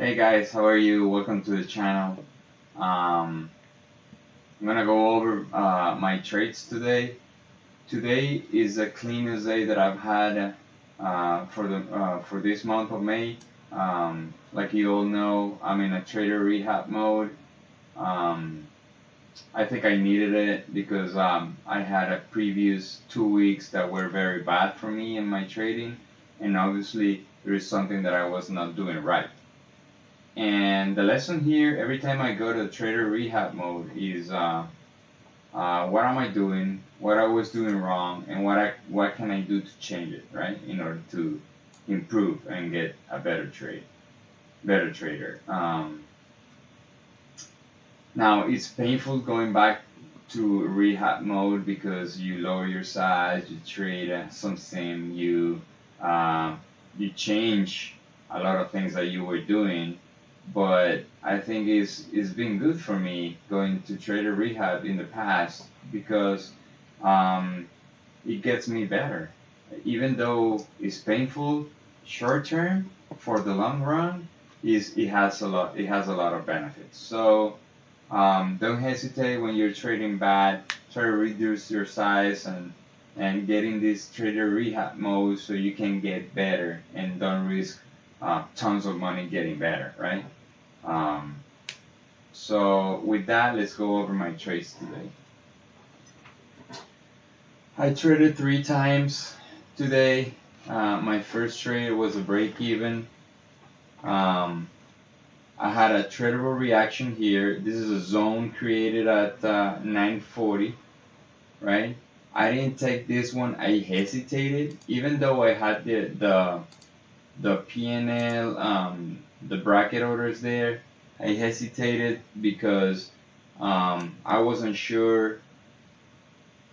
Hey guys, how are you? Welcome to the channel. Um, I'm gonna go over my trades today. Today is the cleanest day that I've had for this month of May. Like you all know, I'm in a trader rehab mode. Um, I think I needed it because I had a previous 2 weeks that were very bad for me in my trading, and obviously there is something that I was not doing right. And the lesson here, every time I go to trader rehab mode, is what am I doing, what I was doing wrong, and what can I do to change it, right? In order to improve and get a better trader. Now it's painful going back to rehab mode because you lower your size, you trade something, you change a lot of things that you were doing, but I think it's been good for me going to trader rehab in the past because um, it gets me better. Even though it's painful short term, for the long run, is it has a lot of benefits. So don't hesitate when you're trading bad. Try to reduce your size and get in this trader rehab mode so you can get better and don't risk tons of money getting better, right? Um, so with that, let's go over my trades today. I traded 3 times today. My first trade was a break even. Um, I had a tradable reaction here. This is a zone created at 940, right? I didn't take this one. I hesitated, even though I had the PNL, the bracket orders there. I hesitated because I wasn't sure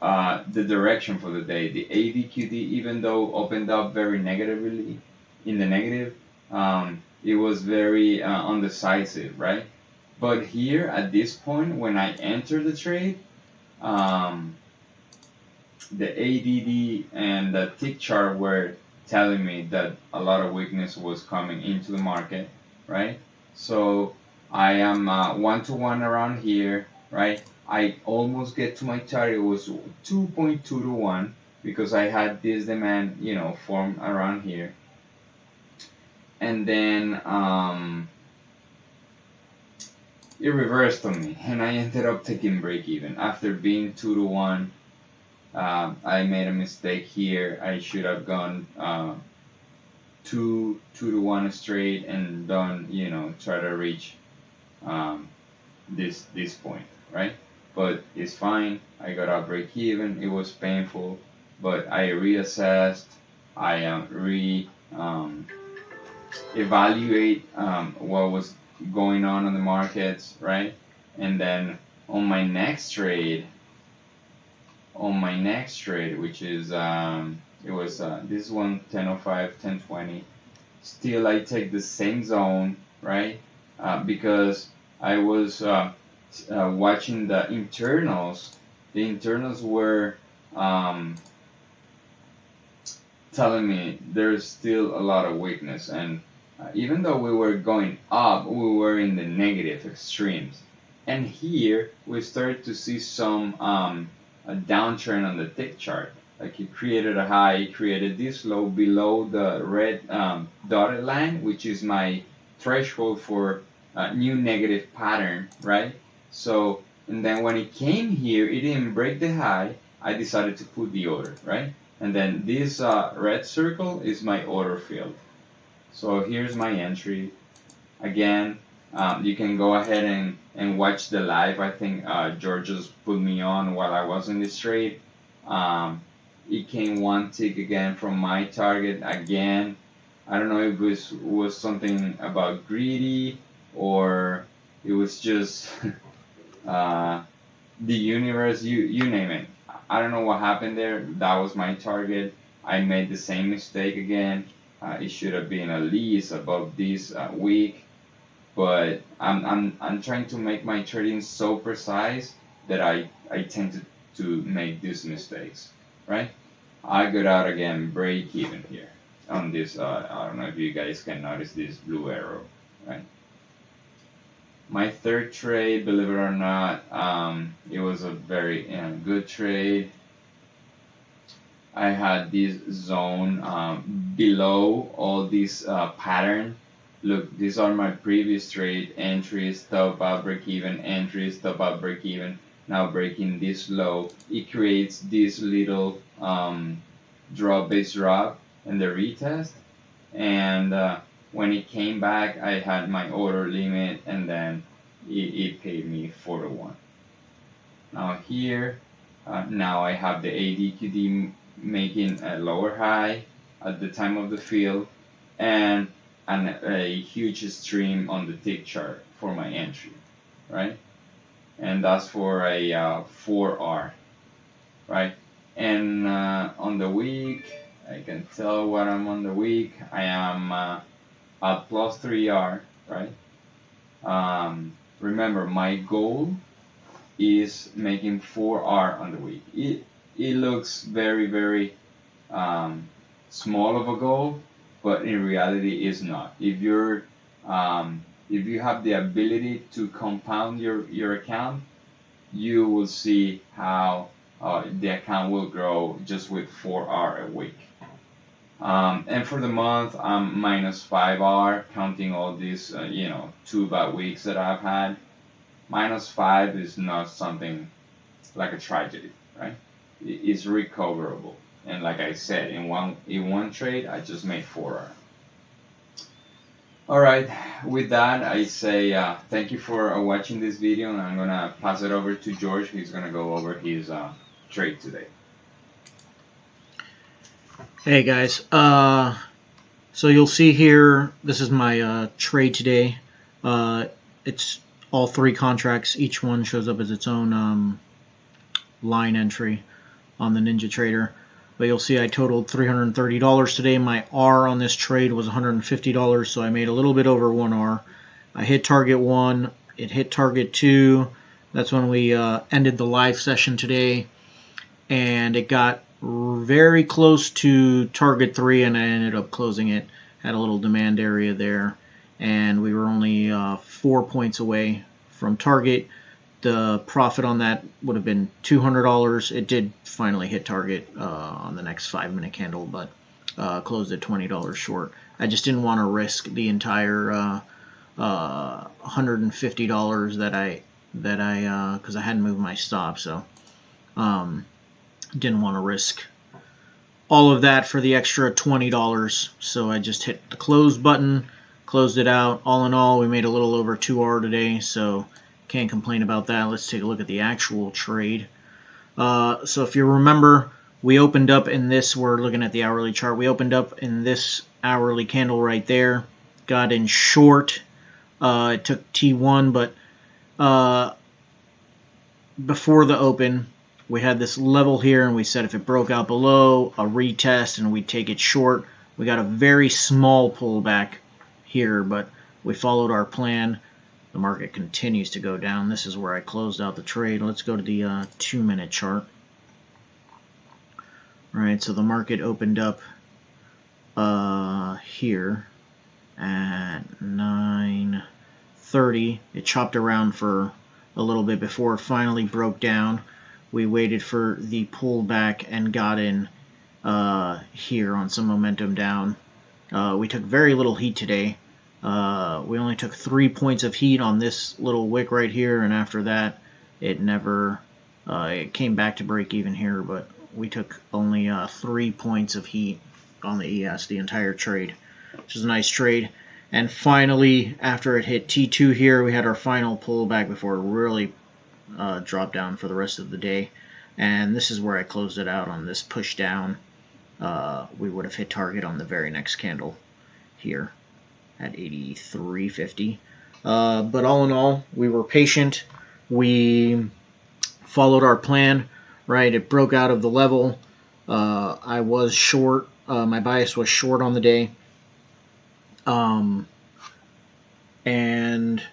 the direction for the day. The ADQD, even though opened up very negatively in the negative, it was very undecisive, right? But here at this point, when I entered the trade, um, the ADD and the tick chart were telling me that a lot of weakness was coming into the market, right? So I am 1 to 1 around here, right? I almost get to my target. It was 2.2 to 1 because I had this demand, form around here. And then it reversed on me, and I ended up taking break even after being 2 to 1. I made a mistake here. I should have gone 2 to 1 straight and done, try to reach this point, right? But it's fine. I got a break even. It was painful, but I reassessed. I evaluate what was going on the markets, right? And then on my next trade, which is it was this one 1005, 1020. Still, I take the same zone, right? Because I was watching the internals. The internals were telling me there's still a lot of weakness, and even though we were going up, we were in the negative extremes. And here we started to see some a downtrend on the tick chart. Like it created a high, it created this low below the red dotted line, which is my threshold for a new negative pattern, right? So, and then when it came here, it didn't break the high. I decided to put the order, right? And then this red circle is my order field. So here's my entry. Again, you can go ahead and watch the live. I think George just put me on while I was in this trade. It came one tick again from my target again. I don't know if it was something about greedy or it was just the universe, you name it. I don't know what happened there. That was my target. I made the same mistake again. It should have been at least above this week, but I'm trying to make my trading so precise that I tend to make these mistakes, right? I got out again, break even here on this. I don't know if you guys can notice this blue arrow right? My third trade, believe it or not, it was a very good trade. I had this zone below all these pattern. Look, these are my previous trade entries, top up, break even, entries, top up, break even. Now breaking this low, it creates this little drop, base drop, and the retest. And when it came back, I had my order limit, and then it paid me 4 to 1. Now here, now I have the ADQD making a lower high at the time of the fill, and a huge stream on the tick chart for my entry, right? And that's for a 4R, right? And on the week, I can tell what I'm on the week. I am at plus 3R, right? Remember, my goal is making 4R on the week. It looks very, very small of a goal, but in reality is not. If you have the ability to compound your account, you will see how the account will grow just with 4R a week. And for the month, I'm minus 5R, counting all these 2 bad weeks that I've had. Minus 5 is not something like a tragedy, right? It's recoverable. And like I said, in one trade, I just made 4R. All right, with that, I say thank you for watching this video, and I'm gonna pass it over to George. He's gonna go over his trade today. Hey guys, so you'll see here, this is my trade today. It's all 3 contracts. Each one shows up as its own line entry on the Ninja Trader. But you'll see I totaled $330 today. My R on this trade was $150, so I made a little bit over 1R. I hit target 1, it hit target 2. That's when we ended the live session today, and it got very close to target 3, and I ended up closing it. Had a little demand area there, and we were only 4 points away from target. The profit on that would have been $200. It did finally hit target on the next 5-minute candle, but closed at $20 short. I just didn't want to risk the entire $150 that I because I hadn't moved my stop, so didn't want to risk all of that for the extra $20. So I just hit the close button, closed it out. All in all, we made a little over 2R today, so can't complain about that. Let's take a look at the actual trade. So if you remember, we opened up in this, we're looking at the hourly chart, we opened up in this hourly candle right there, got in short. It took T1, but before the open, we had this level here, and we said if it broke out below, a retest, and we'd take it short. We got a very small pullback here, but we followed our plan. The market continues to go down. This is where I closed out the trade. Let's go to the 2-minute chart. All right, so the market opened up here at 9:30. It chopped around for a little bit before it finally broke down. We waited for the pullback and got in here on some momentum down. We took very little heat today. We only took 3 points of heat on this little wick right here, and after that it never it came back to break even here, but we took only 3 points of heat on the ES the entire trade, which is a nice trade. And finally, after it hit T2 here, we had our final pullback before it really dropped down for the rest of the day, and this is where I closed it out on this push down. We would have hit target on the very next candle here at 83.50. But all in all, we were patient. We followed our plan, right? It broke out of the level. I was short. My bias was short on the day. And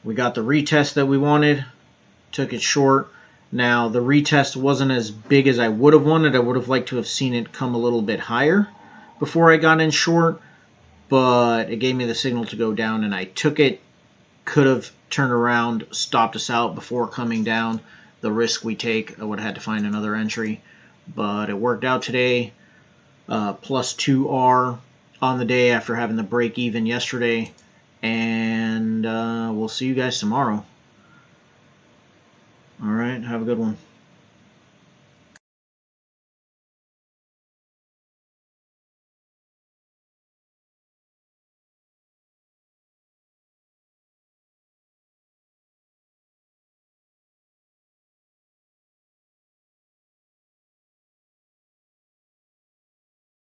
we got the retest that we wanted. Took it short. Now, the retest wasn't as big as I would have wanted. I would have liked to have seen it come a little bit higher before I got in short. but it gave me the signal to go down, and I took it. Could have turned around, stopped us out before coming down. The risk we take, I would have had to find another entry, but it worked out today. Plus 2R on the day after having the break even yesterday, and we'll see you guys tomorrow. All right, have a good one.